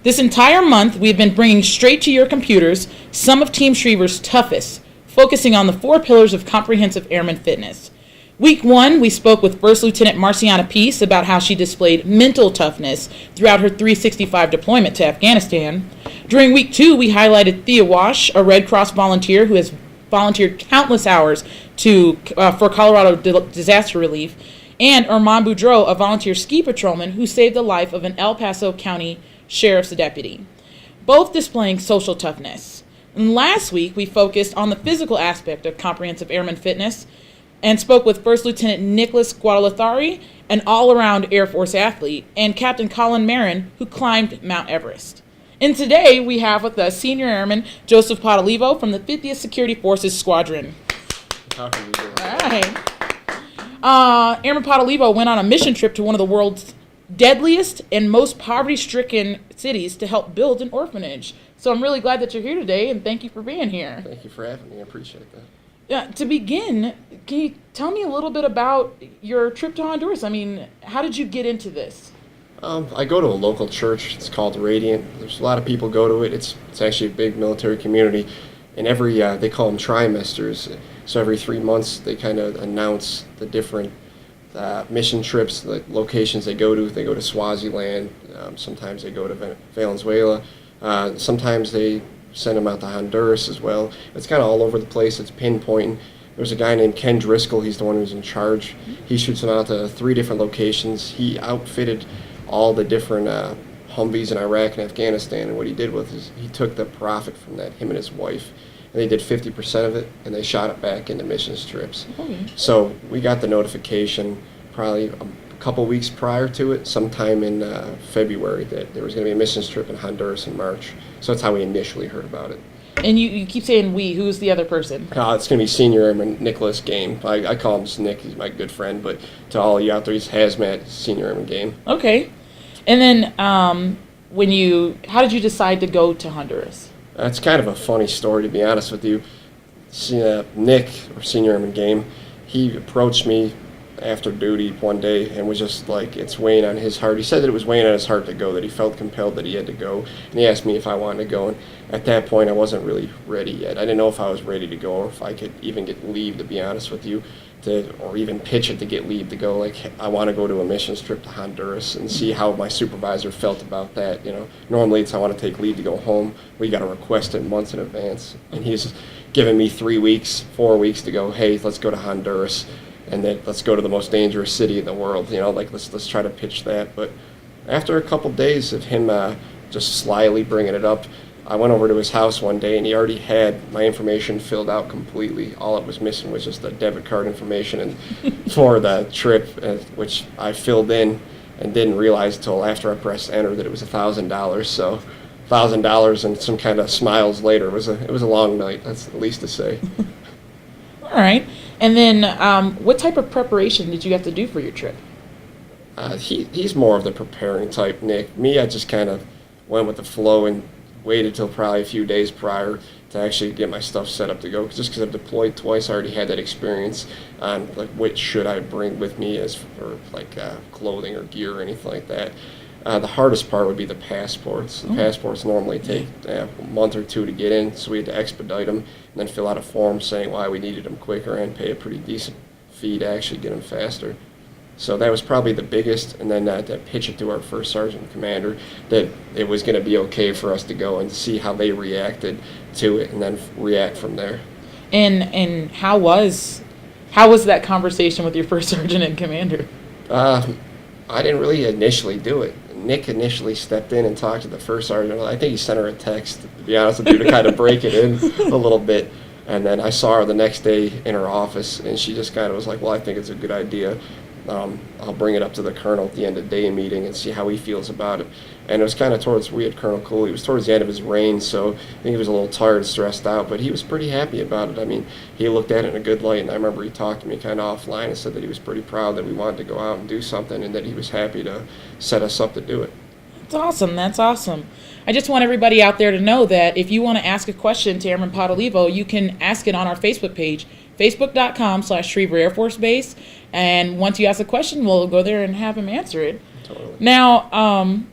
This entire month, we've been bringing straight to your computers some of Team Schriever's toughest, focusing on the 4 pillars of comprehensive airman fitness. Week 1, we spoke with First Lieutenant Marciana Peace about how she displayed mental toughness throughout her 365 deployment to Afghanistan. During Week 2, we highlighted Thea Wash, a Red Cross volunteer who has volunteered countless hours for Colorado disaster relief, and Armand Boudreau, a volunteer ski patrolman who saved the life of an El Paso County Sheriff's deputy, both displaying social toughness. And last week, we focused on the physical aspect of comprehensive airman fitness and spoke with First Lieutenant Nicholas Guadalathari, an all-around Air Force athlete, and Captain Colin Marin, who climbed Mount Everest. And today, we have with us Senior Airman Joseph Padalivo from the 50th Security Forces Squadron. How can we do it? All right. Airman Padalivo went on a mission trip to one of the world's deadliest and most poverty-stricken cities to help build an orphanage. So I'm really glad that you're here today, and thank you for being here. Thank you for having me. I appreciate that. Yeah, to begin, can you tell me a little bit about your trip to Honduras? I mean, how did you get into this? I go to a local church. It's called Radiant. There's a lot of people go to it. It's actually a big military community, and they call them trimesters. So every 3 months they kind of announce the different mission trips, the locations they go to. They go to Swaziland. Sometimes they go to Venezuela. Sometimes they send them out to Honduras as well. It's kind of all over the place. It's pinpointing. There's a guy named Ken Driscoll. He's the one who's in charge. He shoots them out to 3 different locations. He outfitted all the different Humvees in Iraq and Afghanistan, and what he did was he took the profit from that, him and his wife, and they did 50% of it, and they shot it back into missions trips. Okay. So we got the notification probably a couple weeks prior to it, sometime in February, that there was going to be a missions trip in Honduras in March. So that's how we initially heard about it. And you keep saying we. Who's the other person? It's going to be Senior Airman Nicholas Game. I call him just Nick. He's my good friend. But to all you out there, he's Hazmat Senior Airman Game. Okay. And then how did you decide to go to Honduras? That's kind of a funny story, to be honest with you. Nick, or Senior Airman Game, he approached me after duty one day and was just like, it's weighing on his heart. He said that it was weighing on his heart to go, that he felt compelled that he had to go. And he asked me if I wanted to go. And at that point, I wasn't really ready yet. I didn't know if I was ready to go or if I could even get leave, to be honest with you, or even pitch it to get leave to go. Like, I want to go to a missions trip to Honduras and see how my supervisor felt about that. You know, normally it's I want to take leave to go home. We got to request it months in advance. And he's given me 3 weeks, 4 weeks to go, hey, let's go to Honduras. And then let's go to the most dangerous city in the world. You know, like let's try to pitch that. But after a couple days of him just slyly bringing it up, I went over to his house one day and he already had my information filled out completely. All it was missing was just the debit card information and for the trip, which I filled in and didn't realize until after I pressed enter that it was $1,000. So $1,000 and some kind of smiles later. It was a long night. That's the least to say. All right. And then what type of preparation did you have to do for your trip? He's more of the preparing type, Nick. Me, I just kind of went with the flow and waited till probably a few days prior to actually get my stuff set up to go. Just because I've deployed twice, I already had that experience on like what should I bring with me as for like clothing or gear or anything like that. The hardest part would be the passports. The passports normally take a month or 2 to get in, so we had to expedite them and then fill out a form saying why we needed them quicker and pay a pretty decent fee to actually get them faster. So that was probably the biggest, and then to pitch it to our first sergeant commander that it was going to be okay for us to go and see how they reacted to it and then react from there. And how was that conversation with your first sergeant and commander? I didn't really initially do it. Nick initially stepped in and talked to the first sergeant. I think he sent her a text, to be honest with you, to kind of break it in a little bit. And then I saw her the next day in her office, and she just kind of was like, well, I think it's a good idea. I'll bring it up to the colonel at the end of the day meeting and see how he feels about it. And it was kind of we had Colonel Cooley, it was towards the end of his reign, so I think he was a little tired, stressed out, but he was pretty happy about it. I mean, he looked at it in a good light, and I remember he talked to me kind of offline and said that he was pretty proud that we wanted to go out and do something and that he was happy to set us up to do it. That's awesome. That's awesome. I just want everybody out there to know that if you want to ask a question to Airman Padalivo, you can ask it on our Facebook page, facebook.com/Schriever Air Force Base. And once you ask a question, we'll go there and have him answer it. Totally. Now,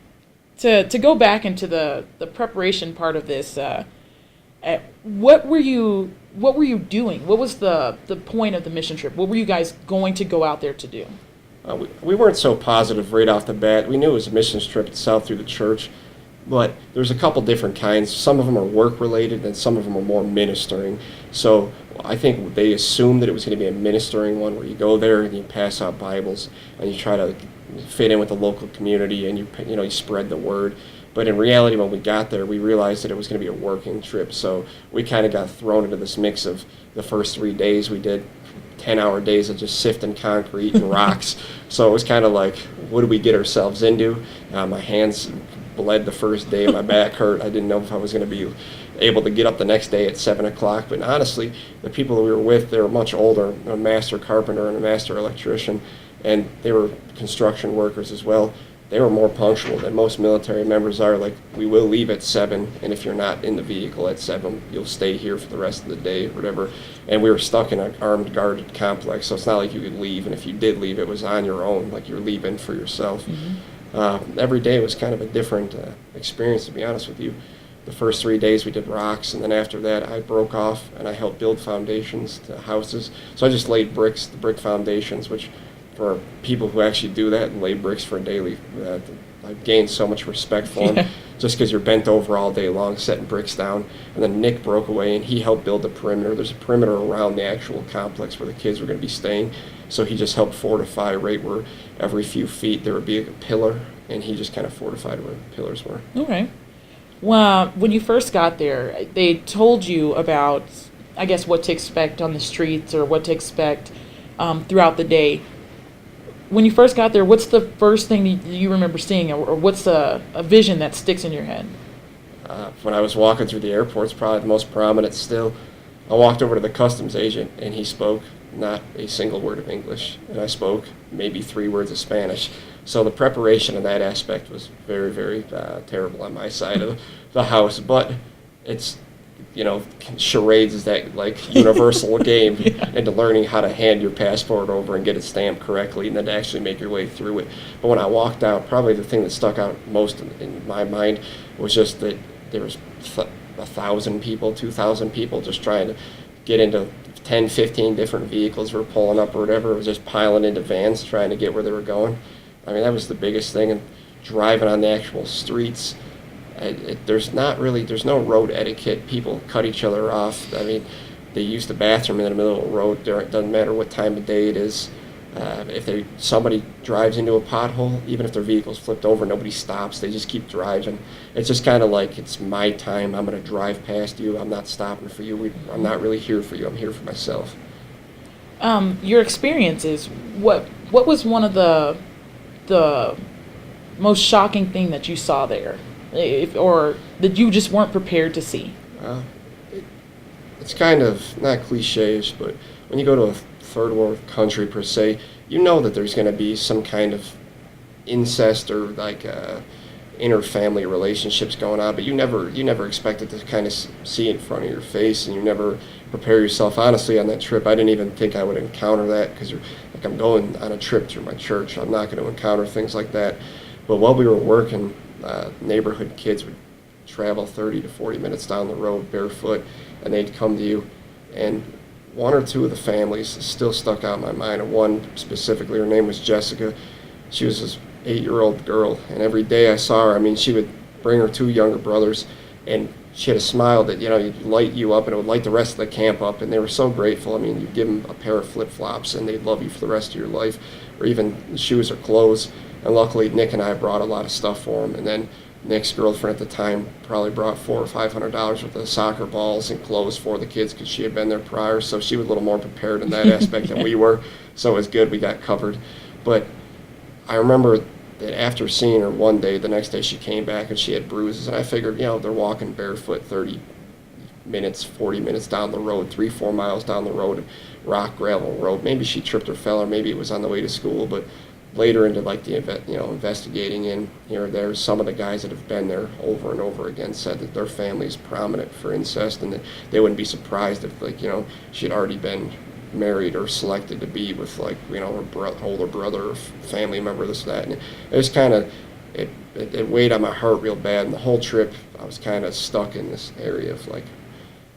to go back into the preparation part of this, what were you doing? What was the point of the mission trip? What were you guys going to go out there to do? We weren't so positive right off the bat. We knew it was a missions trip itself through the church, but there's a couple different kinds. Some of them are work related, and some of them are more ministering. So I think they assumed that it was going to be a ministering one, where you go there and you pass out Bibles and you try to fit in with the local community, and you spread the word. But in reality, when we got there, we realized that it was going to be a working trip. So we kind of got thrown into this mix of the first 3 days we did 10-hour days of just sifting concrete and rocks. So it was kind of like, what did we get ourselves into? My hands bled the first day, my back hurt. I didn't know if I was going to be able to get up the next day at 7 o'clock. But honestly, the people that we were with, they were much older, a master carpenter and a master electrician, and they were construction workers as well. They were more punctual than most military members are. Like, we will leave at 7, and if you're not in the vehicle at 7, you'll stay here for the rest of the day or whatever. And we were stuck in an armed guarded complex, so it's not like you could leave. And if you did leave, it was on your own, like you're leaving for yourself. Mm-hmm. Every day was kind of a different experience, to be honest with you. The first 3 days we did rocks, and then after that I broke off and I helped build foundations to houses. So I just laid bricks, the brick foundations, which for people who actually do that and lay bricks for a daily, I've gained so much respect for them, just because you're bent over all day long setting bricks down. And then Nick broke away and he helped build the perimeter. There's a perimeter around the actual complex where the kids were going to be staying. So he just helped fortify right where every few feet there would be a pillar, and he just kind of fortified where the pillars were. Okay. Well, when you first got there, they told you about, I guess, what to expect on the streets or what to expect throughout the day. When you first got there, what's the first thing you remember seeing, or what's a vision that sticks in your head? When I was walking through the airport, it's probably the most prominent still. I walked over to the customs agent, and he spoke not a single word of English, and I spoke maybe 3 words of Spanish. So the preparation of that aspect was very, very terrible on my side of the house. But it's, charades is that like universal game into learning how to hand your passport over and get it stamped correctly, and then to actually make your way through it. But when I walked out, probably the thing that stuck out most in my mind was just that there was 1,000 people, 2,000 people just trying to get into 10, 15 different vehicles were pulling up or whatever. It was just piling into vans trying to get where they were going. I mean, that was the biggest thing. And driving on the actual streets, there's no road etiquette. People cut each other off. I mean, they use the bathroom in the middle of the road. It doesn't matter what time of day it is. If somebody drives into a pothole, even if their vehicle's flipped over, nobody stops. They just keep driving. It's just kind of like, it's my time. I'm going to drive past you. I'm not stopping for you. I'm not really here for you. I'm here for myself. Your experiences. What was one of the most shocking thing that you saw there, or that you just weren't prepared to see? It's kind of not cliché-ish, but when you go to a third world country per se, you know that there's going to be some kind of incest or like inter-family relationships going on, but you never expect it to kind of see in front of your face, and you never prepare yourself. Honestly, on that trip, I didn't even think I would encounter that, because I'm going on a trip through my church. I'm not going to encounter things like that. But while we were working, neighborhood kids would travel 30 to 40 minutes down the road barefoot, and they'd come to you, and one or two of the families still stuck out in my mind. And one specifically, her name was Jessica. She was this 8-year-old girl, and every day I saw her, I mean, she would bring her 2 younger brothers, and she had a smile that, you'd light you up, and it would light the rest of the camp up, and they were so grateful. I mean, you'd give them a pair of flip-flops, and they'd love you for the rest of your life, or even shoes or clothes. And luckily, Nick and I brought a lot of stuff for them, and then Nick's girlfriend at the time probably brought $400 or $500 worth of soccer balls and clothes for the kids, because she had been there prior, so she was a little more prepared in that aspect than we were, so it was good, we got covered. But I remember that after seeing her one day, the next day she came back and she had bruises, and I figured, they're walking barefoot 30 minutes, 40 minutes down the road, 3-4 miles down the road, rock, gravel road. Maybe she tripped or fell, or maybe it was on the way to school, but later into like the investigating in here or there, some of the guys that have been there over and over again said that their family is prominent for incest, and that they wouldn't be surprised if she'd already been married or selected to be with her older brother or family member, this, that. And it was kind of, it it weighed on my heart real bad. And the whole trip, I was kind of stuck in this area of like,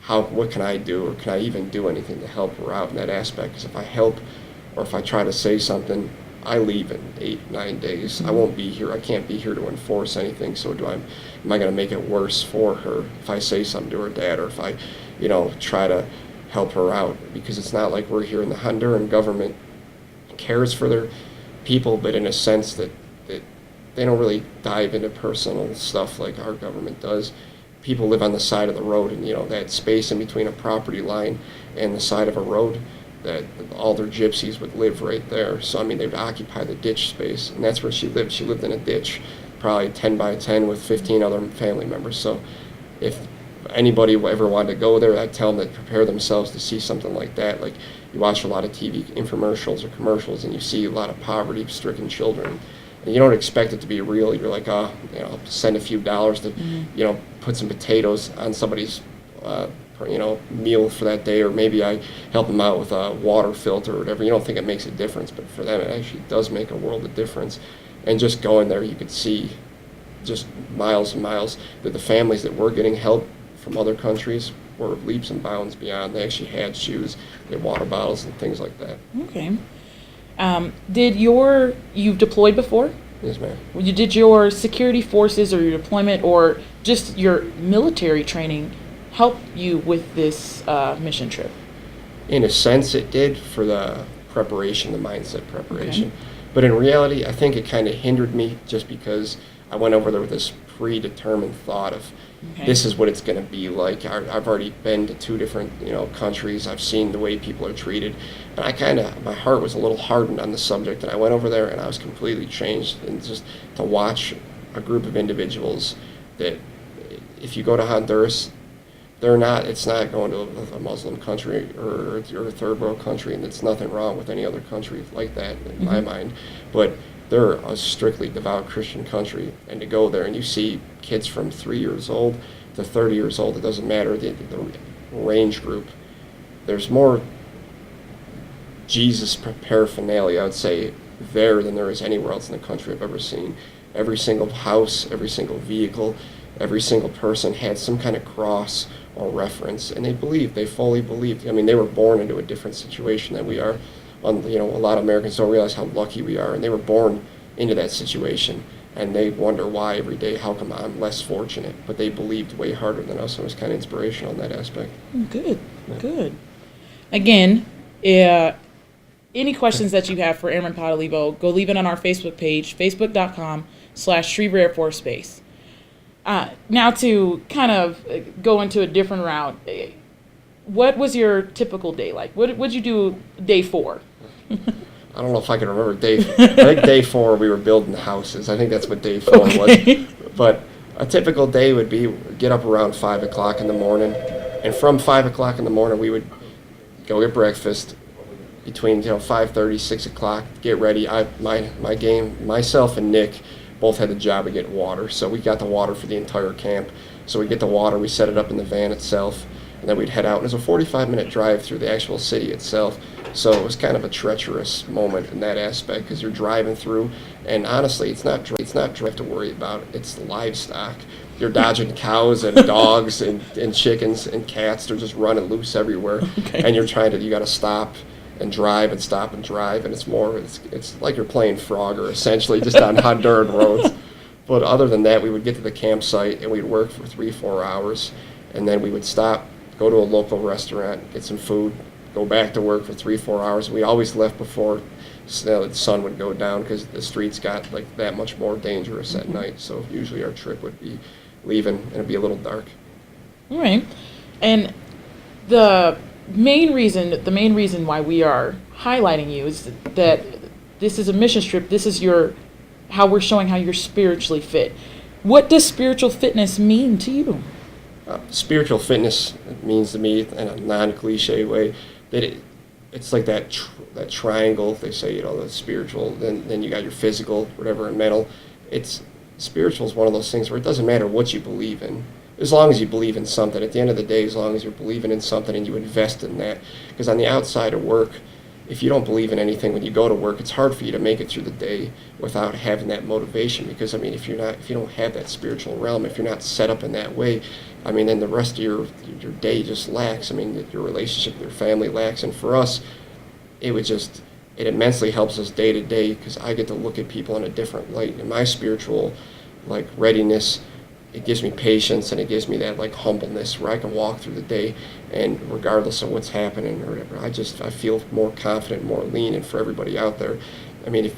what can I do, or can I even do anything to help her out in that aspect? Because if I help, or if I try to say something, I leave in 8-9 days. I won't be here. I can't be here to enforce anything. So am I going to make it worse for her if I say something to her dad, or if I, try to help her out? Because it's not like we're here in the Honduran government cares for their people, but in a sense that they don't really dive into personal stuff like our government does. People live on the side of the road, and that space in between a property line and the side of a road, that all their gypsies would live right there. So they would occupy the ditch space, and that's where she lived. She lived in a ditch, probably 10 by 10 with 15 other family members. So if anybody ever wanted to go there, I'd tell them to prepare themselves to see something like that. Like, you watch a lot of TV infomercials or commercials, and you see a lot of poverty-stricken children, and you don't expect it to be real. You're like, send a few dollars to, put some potatoes on somebody's, meal for that day, or maybe I help them out with a water filter or whatever. You don't think it makes a difference, but for them, it actually does make a world of difference. And just going there, you could see just miles and miles that the families that were getting help from other countries were leaps and bounds beyond. They actually had shoes, they had water bottles and things like that. Okay. You've deployed before? Yes, ma'am. Did your security forces or your deployment or just your military training help you with this mission trip? In a sense, it did, for the preparation, the mindset preparation. Okay. But in reality, I think it kind of hindered me, just because I went over there with this predetermined thought of, this is what it's going to be like. I've already been to 2 different, countries. I've seen the way people are treated. And my heart was a little hardened on the subject. And I went over there and I was completely changed. And just to watch a group of individuals that, if you go to Honduras, it's not going to a Muslim country or a third world country, and there's nothing wrong with any other country like that in my mind. But they're a strictly devout Christian country, and to go there and you see kids from 3 years old to 30 years old, it doesn't matter the range group. There's more Jesus paraphernalia, I would say, there than there is anywhere else in the country I've ever seen. Every single house, every single vehicle, every single person had some kind of cross or reference, and they fully believed. They were born into a different situation than we are. A lot of Americans don't realize how lucky we are, and they were born into that situation, and they wonder why every day, how come I'm less fortunate? But they believed way harder than us, and it was kind of inspirational in that aspect. Good, good. Again, any questions that you have for Airman Padalivo, go leave it on our Facebook page, facebook.com/Schriever Air Force Base. Now to kind of go into a different route, what was your typical day like? What would you do day 4? I don't know if I can remember I think day 4 we were building houses. I think that's what day 4 was. But a typical day would be get up around 5 o'clock in the morning, and from 5 o'clock in the morning we would go get breakfast. Between 5:30, 6 o'clock, get ready. Myself and Nick both had the job of getting water, so we got the water for the entire camp. So we get the water, we set it up in the van itself, and then we'd head out. And it was a 45-minute drive through the actual city itself, so it was kind of a treacherous moment in that aspect, because you're driving through, and honestly, it's not drive to worry about. It's the livestock. You're dodging cows and dogs and chickens and cats. They're just running loose everywhere, and you got to stop and drive and stop and drive, and it's like you're playing Frogger, essentially, just on Honduran roads. But other than that, we would get to the campsite and we'd work for 3-4 hours, and then we would stop, go to a local restaurant, get some food, go back to work for 3-4 hours. We always left before the sun would go down, because the streets got like that much more dangerous at night. So usually our trip would be leaving and it'd be a little dark. All right. And the main reason why we are highlighting you is that this is a mission trip. This is how we're showing how you're spiritually fit. What does spiritual fitness mean to you? Spiritual fitness means to me, in a non-cliche way, that it's like that triangle. They say, the spiritual, then you got your physical, whatever, and mental. Spiritual is one of those things where it doesn't matter what you believe in, as long as you believe in something. At the end of the day, as long as you're believing in something and you invest in that. Because on the outside of work, if you don't believe in anything when you go to work, it's hard for you to make it through the day without having that motivation. Because I mean, if you don't have that spiritual realm, if you're not set up in that way, I mean, then the rest of your day just lacks. I mean, your relationship with your family lacks. And for us, it immensely helps us day to day, because I get to look at people in a different light. And my spiritual like readiness, it gives me patience, and it gives me that like humbleness where I can walk through the day, and regardless of what's happening or whatever, I feel more confident, more lean. And for everybody out there, I mean,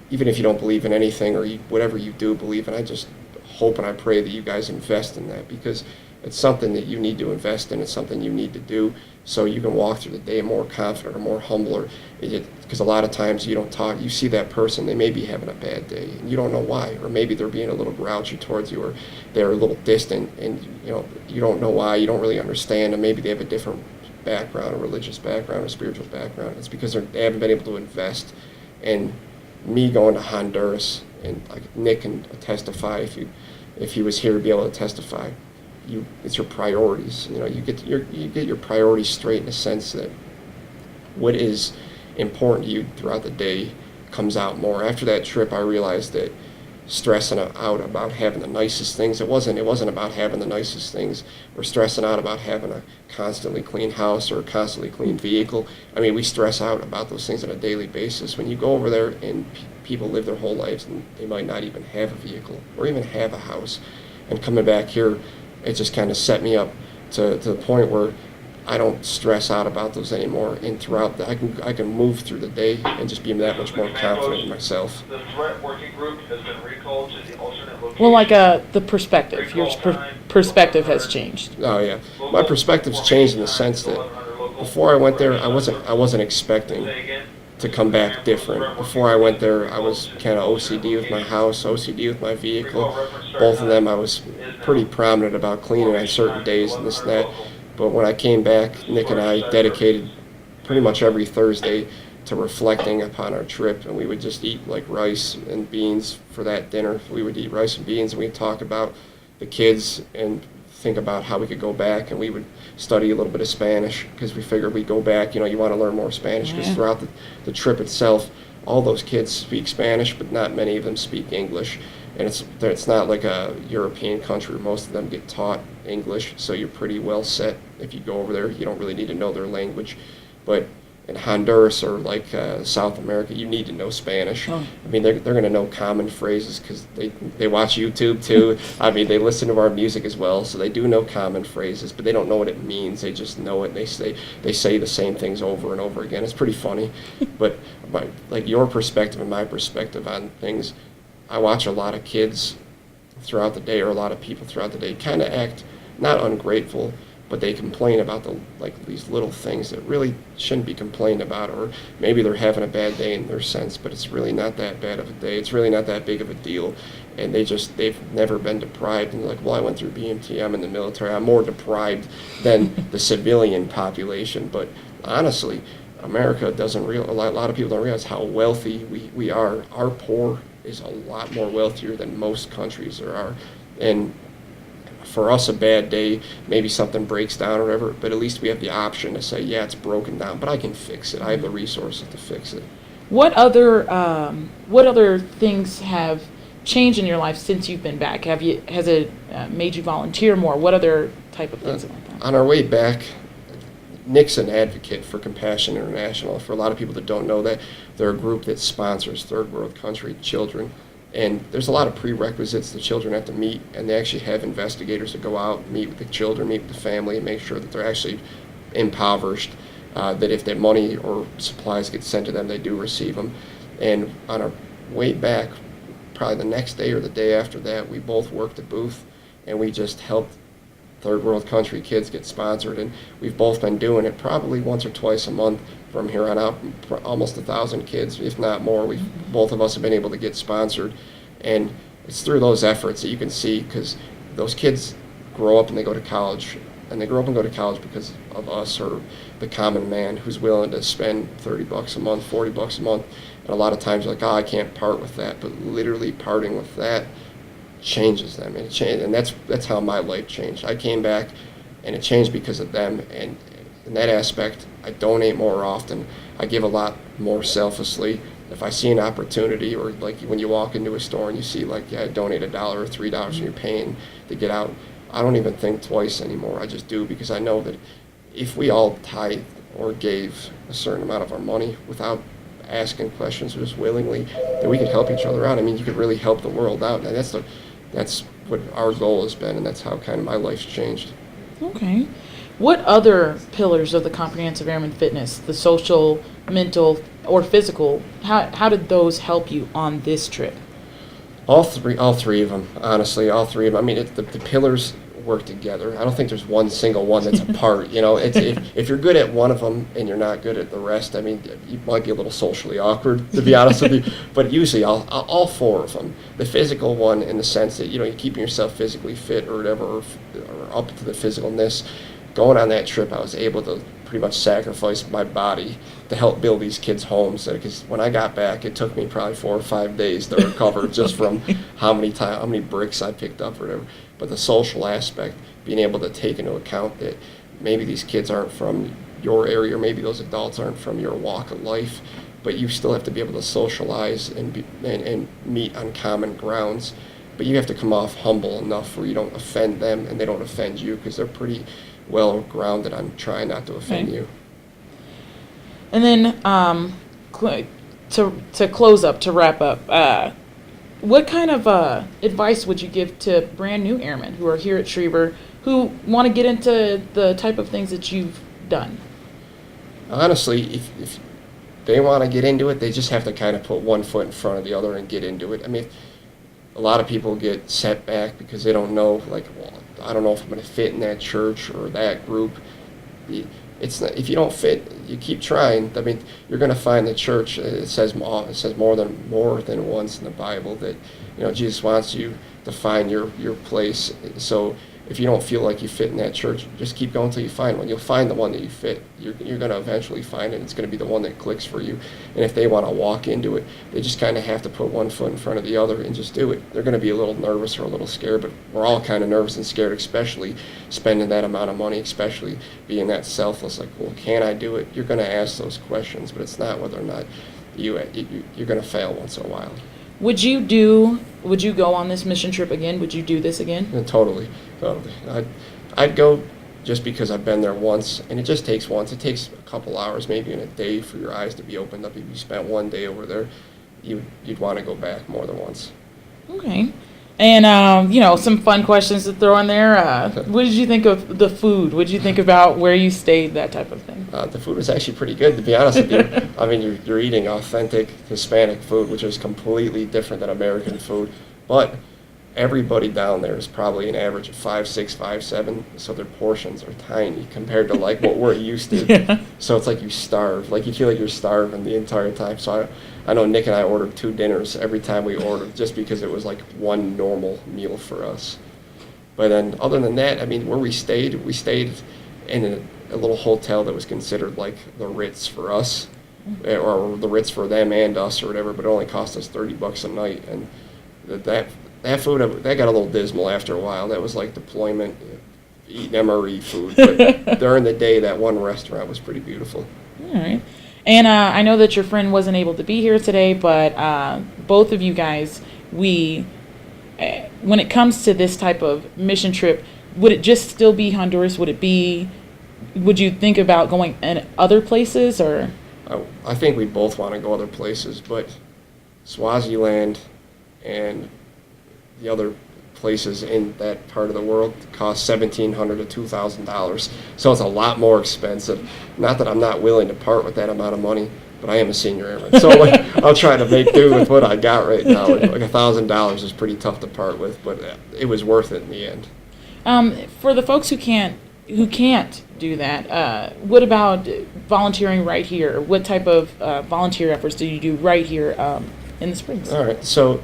even if you don't believe in anything, or whatever you do believe in, I just hope and I pray that you guys invest in that, because it's something that you need to invest in. It's something you need to do so you can walk through the day more confident or more humbler. Because a lot of times you see that person, they may be having a bad day and you don't know why, or maybe they're being a little grouchy towards you, or they're a little distant, and you don't know why, you don't really understand, and maybe they have a different background, a religious background, a spiritual background. It's because they haven't been able to invest. And me going to Honduras, and like Nick can testify, if he was here to be able to testify, it's your priorities. You get your priorities straight, in the sense that what is important to you throughout the day comes out more. After that trip, I realized that stressing out about having the nicest things, it wasn't about having the nicest things, or stressing out about having a constantly clean house or a constantly clean vehicle. I mean, we stress out about those things on a daily basis. When you go over there and people live their whole lives and they might not even have a vehicle or even have a house, and coming back here, it just kind of set me up to the point where I don't stress out about those anymore. And throughout I can move through the day and just be that much more confident in myself. The threat working group has been recalled to the alternate location. Well, like the perspective. Your perspective has changed. Oh yeah, my perspective's changed in the sense that before I went there, I wasn't expecting to come back different. Before I went there, I was kind of OCD with my house, OCD with my vehicle. Both of them, I was pretty prominent about cleaning on certain days and this and that. But when I came back, Nick and I dedicated pretty much every Thursday to reflecting upon our trip, and we would just eat like rice and beans for that dinner. We would eat rice and beans, and we'd talk about the kids and think about how we could go back, and we would study a little bit of Spanish, because we figured we'd go back, you want to learn more Spanish, because throughout the trip itself, all those kids speak Spanish, but not many of them speak English. And it's not like a European country where most of them get taught English, so you're pretty well set. If you go over there, you don't really need to know their language. But in Honduras or like South America, you need to know Spanish. Oh. I mean, they're going to know common phrases, because they watch YouTube too. I mean, they listen to our music as well, so they do know common phrases, but they don't know what it means. They just know it. And they say the same things over and over again. It's pretty funny. But like your perspective and my perspective on things, I watch a lot of kids throughout the day, or a lot of people throughout the day, kind of act not ungrateful, but they complain about these little things that really shouldn't be complained about. Or maybe they're having a bad day in their sense, but it's really not that bad of a day. It's really not that big of a deal. And they've never been deprived. And they're like, well, I went through BMT, I'm in the military, I'm more deprived than the civilian population. But honestly, America doesn't a lot of people don't realize how wealthy we are. Our poor is a lot more wealthier than most countries there are. And for us, a bad day, maybe something breaks down or whatever, but at least we have the option to say, yeah, it's broken down, but I can fix it. I have the resources to fix it. What other things have changed in your life since you've been back? Has it made you volunteer more? What other type of things like that? On our way back, Nick's an advocate for Compassion International. For a lot of people that don't know that, they're a group that sponsors third world country children. And there's a lot of prerequisites the children have to meet, and they actually have investigators that go out, meet with the children, meet with the family, and make sure that they're actually impoverished, that if their money or supplies get sent to them, they do receive them. And on our way back, probably the next day or the day after that, we both worked a booth, and we just helped third world country kids get sponsored. And we've both been doing it probably once or twice a month from here on out. Almost 1,000 kids, if not more. Both of us have been able to get sponsored, and it's through those efforts that you can see, because those kids grow up and they go to college, and they grow up and go to college because of us, or the common man who's willing to spend $30 a month, $40 a month. And a lot of times you're like, oh, I can't part with that. But literally parting with that changes them, and that's how my life changed. I came back, and it changed because of them, and in that aspect, I donate more often. I give a lot more selflessly. If I see an opportunity, or like when you walk into a store and you see like, yeah, donate $1 or $3 and you're paying to get out, I don't even think twice anymore. I just do, because I know that if we all tithe or gave a certain amount of our money without asking questions, just willingly, that we could help each other out. I mean, you could really help the world out, and that's what our goal has been, and that's how kind of my life's changed. Okay. What other pillars of the comprehensive airman fitness, the social, mental, or physical, how did those help you on this trip? All three of them, honestly, all three of them. I mean, the pillars work together. I don't think there's one single one that's apart. You know, if you're good at one of them and you're not good at the rest, I mean, you might be a little socially awkward, to be honest with you. But usually, all four of them. The physical one, in the sense that, you know, you're keeping yourself physically fit or whatever, or up to the physicalness. Going on that trip, I was able to pretty much sacrifice my body to help build these kids' homes. Because when I got back, it took me probably 4 or 5 days to recover just from how many bricks I picked up or whatever. But the social aspect, being able to take into account that maybe these kids aren't from your area, or maybe those adults aren't from your walk of life, but you still have to be able to socialize and meet on common grounds. But you have to come off humble enough where you don't offend them and they don't offend you, because they're pretty well grounded on trying not to offend you. And then to close up, to wrap up, what kind of advice would you give to brand new airmen who are here at Schriever who want to get into the type of things that you've done? Honestly, if they want to get into it, they just have to kind of put one foot in front of the other and get into it. I mean, a lot of people get set back because they don't know, like, well, I don't know if I'm going to fit in that church or that group. It's not, if you don't fit, you keep trying. I mean, you're going to find the church. It says more than once in the Bible that, you know, Jesus wants you to find your place. So if you don't feel like you fit in that church, just keep going until you find one. You'll find the one that you fit. You're going to eventually find it. It's going to be the one that clicks for you. And if they want to walk into it, they just kind of have to put one foot in front of the other and just do it. They're going to be a little nervous or a little scared, but we're all kind of nervous and scared, especially spending that amount of money, especially being that selfless. Like, well, can I do it? You're going to ask those questions, but it's not whether or not you're going to fail once in a while. Would you go on this mission trip again? Would you do this again? Yeah, totally. I'd go just because I've been there once, and it just takes once. It takes a couple hours, maybe in a day, for your eyes to be opened up. If you spent one day over there, you'd want to go back more than once. Okay. And, you know, some fun questions to throw in there. What did you think of the food? What did you think about where you stayed, that type of thing? The food was actually pretty good, to be honest with you. I mean, you're eating authentic Hispanic food, which is completely different than American food. But everybody down there is probably an average of 5'6", 5'7", so their portions are tiny compared to like what we're used to. Yeah. So it's like you starve, like you feel like you're starving the entire time. So I know Nick and I ordered 2 dinners every time we ordered, just because it was like one normal meal for us. But then other than that, I mean, where we stayed in a little hotel that was considered like the Ritz for us, or the Ritz for them and us or whatever, but it only cost us $30 a night. And that food, that got a little dismal after a while. That was like deployment, eating MRE food. But during the day, that one restaurant was pretty beautiful. All right. And I know that your friend wasn't able to be here today, but both of you guys, when it comes to this type of mission trip, would it just still be Honduras? Would you think about going in other places, or? I think we both want to go other places, but Swaziland and the other places in that part of the world cost $1,700 to $2,000. So it's a lot more expensive. Not that I'm not willing to part with that amount of money, but I am a senior airman. So like, I'll try to make do with what I got right now. Like $1,000 is pretty tough to part with, but it was worth it in the end. For the folks who can't do that, what about volunteering right here? What type of volunteer efforts do you do right here in the Springs? All right, so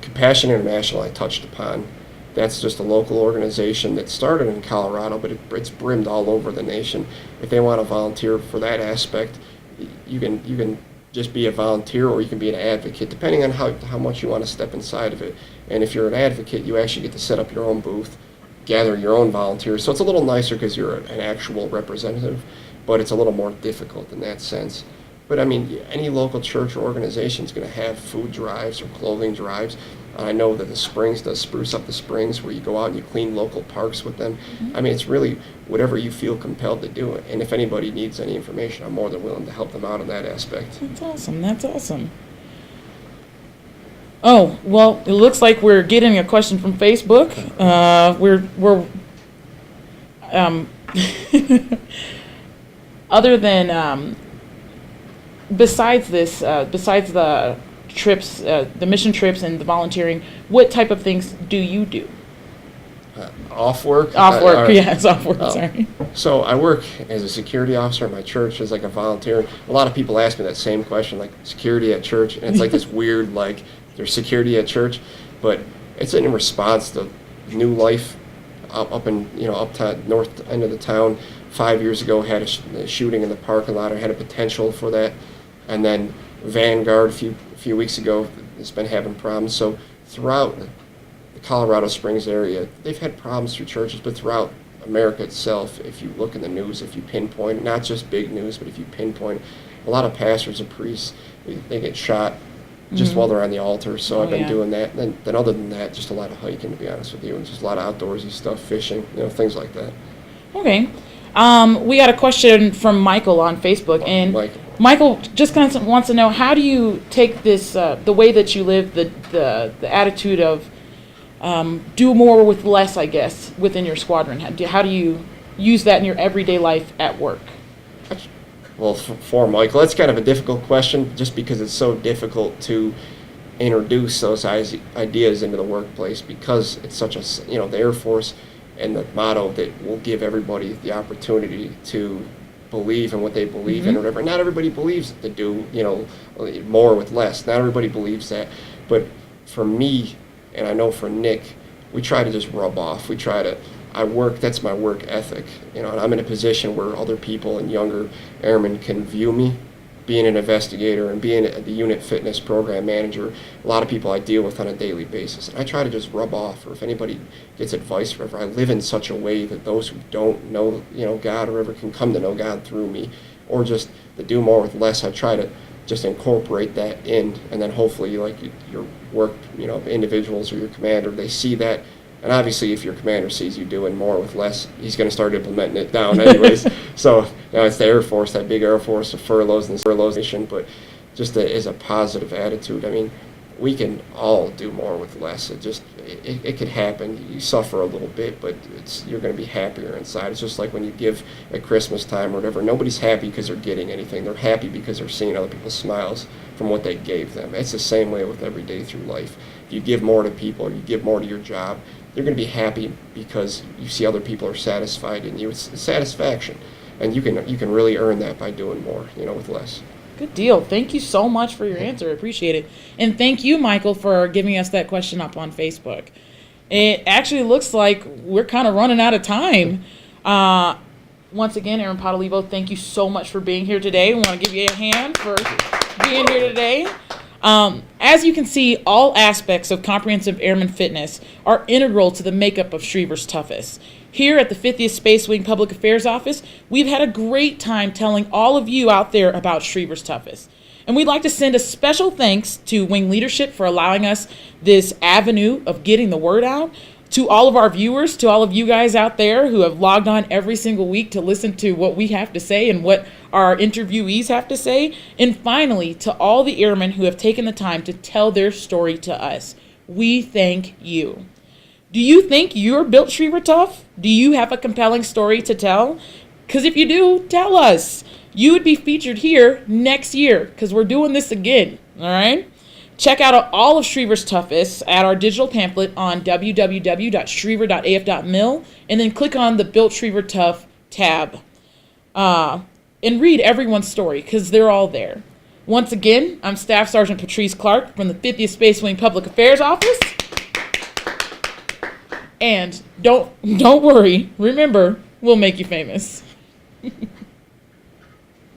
Compassion International I touched upon. That's just a local organization that started in Colorado, but it's brimmed all over the nation. If they want to volunteer for that aspect, you can just be a volunteer, or you can be an advocate, depending on how much you want to step inside of it. And if you're an advocate, you actually get to set up your own booth. gather your own volunteers. So it's a little nicer because you're an actual representative, but it's a little more difficult in that sense. But I mean, any local church or organization is going to have food drives or clothing drives. I know that the Springs does Spruce Up the Springs, where you go out and you clean local parks with them. I mean, it's really whatever you feel compelled to do. And if anybody needs any information, I'm more than willing to help them out in that aspect. That's awesome. That's awesome. Oh, well, it looks like we're getting a question from Facebook. Other than, besides this, besides the trips, the mission trips and the volunteering, what type of things do you do? Off work? Off work, yes, off work, sorry. So I work as a security officer at my church as like a volunteer. A lot of people ask me that same question, like security at church, and it's like this weird, like, there's security at church, but it's in response to New Life up in, up to north end of the town. 5 years ago had a shooting in the parking lot, or had a potential for that. And then Vanguard a few weeks ago has been having problems. So throughout the Colorado Springs area, they've had problems through churches, but throughout America itself, if you look in the news, if you pinpoint, not just big news, but if you pinpoint, a lot of pastors and priests, they get shot just while they're on the altar. So I've been doing that. And then other than that, just a lot of hiking, to be honest with you, and just a lot of outdoorsy stuff, fishing, things like that. Okay. We got a question from Michael on Facebook, and Michael just kind of wants to know, how do you take this, the way that you live, the attitude of do more with less, I guess, within your squadron? How do you use that in your everyday life at work? Well, for Michael, that's kind of a difficult question, just because it's so difficult to introduce those ideas into the workplace, because it's such a, the Air Force and the motto that will give everybody the opportunity to believe in what they believe in or whatever. Not everybody believes to do, more with less. Not everybody believes that. But for me, and I know for Nick, we try to just rub off. That's my work ethic. And I'm in a position where other people and younger airmen can view me being an investigator and being the unit fitness program manager. A lot of people I deal with on a daily basis. And I try to just rub off, or if anybody gets advice or whatever, I live in such a way that those who don't know, God or ever can come to know God through me, or just to do more with less. I try to just incorporate that in, and then hopefully, like your work, individuals or your commander, they see that. And obviously, if your commander sees you doing more with less, he's going to start implementing it down anyways. So it's the Air Force, that big Air Force, the furloughs and the furloughs nation, but just as a positive attitude. I mean, we can all do more with less. It could happen. You suffer a little bit, but you're going to be happier inside. It's just like when you give at Christmas time or whatever. Nobody's happy because they're getting anything. They're happy because they're seeing other people's smiles from what they gave them. It's the same way with every day through life. If you give more to people, or you give more to your job, you're going to be happy because you see other people are satisfied in you. It's satisfaction, and you can really earn that by doing more, with less. Good deal. Thank you so much for your answer. I appreciate it. And thank you, Michael, for giving us that question up on Facebook. It actually looks like we're kind of running out of time. Once again, Aaron Potolivo, thank you so much for being here today. We want to give you a hand for being here today. As you can see, all aspects of comprehensive airman fitness are integral to the makeup of Schriever's Toughest. Here at the 50th Space Wing Public Affairs Office, we've had a great time telling all of you out there about Schriever's Toughest. And we'd like to send a special thanks to Wing leadership for allowing us this avenue of getting the word out, to all of our viewers, to all of you guys out there who have logged on every single week to listen to what we have to say and what our interviewees have to say, and finally, to all the airmen who have taken the time to tell their story to us. We thank you. Do you think you're built Schriever tough? Do you have a compelling story to tell? Because if you do, tell us. You would be featured here next year, because we're doing this again, all right? Check out all of Schriever's Toughest at our digital pamphlet on www.schriever.af.mil, and then click on the Built Schriever Tough tab. And read everyone's story, because they're all there. Once again, I'm Staff Sergeant Patrice Clark from the 50th Space Wing Public Affairs Office. And don't worry, remember, we'll make you famous.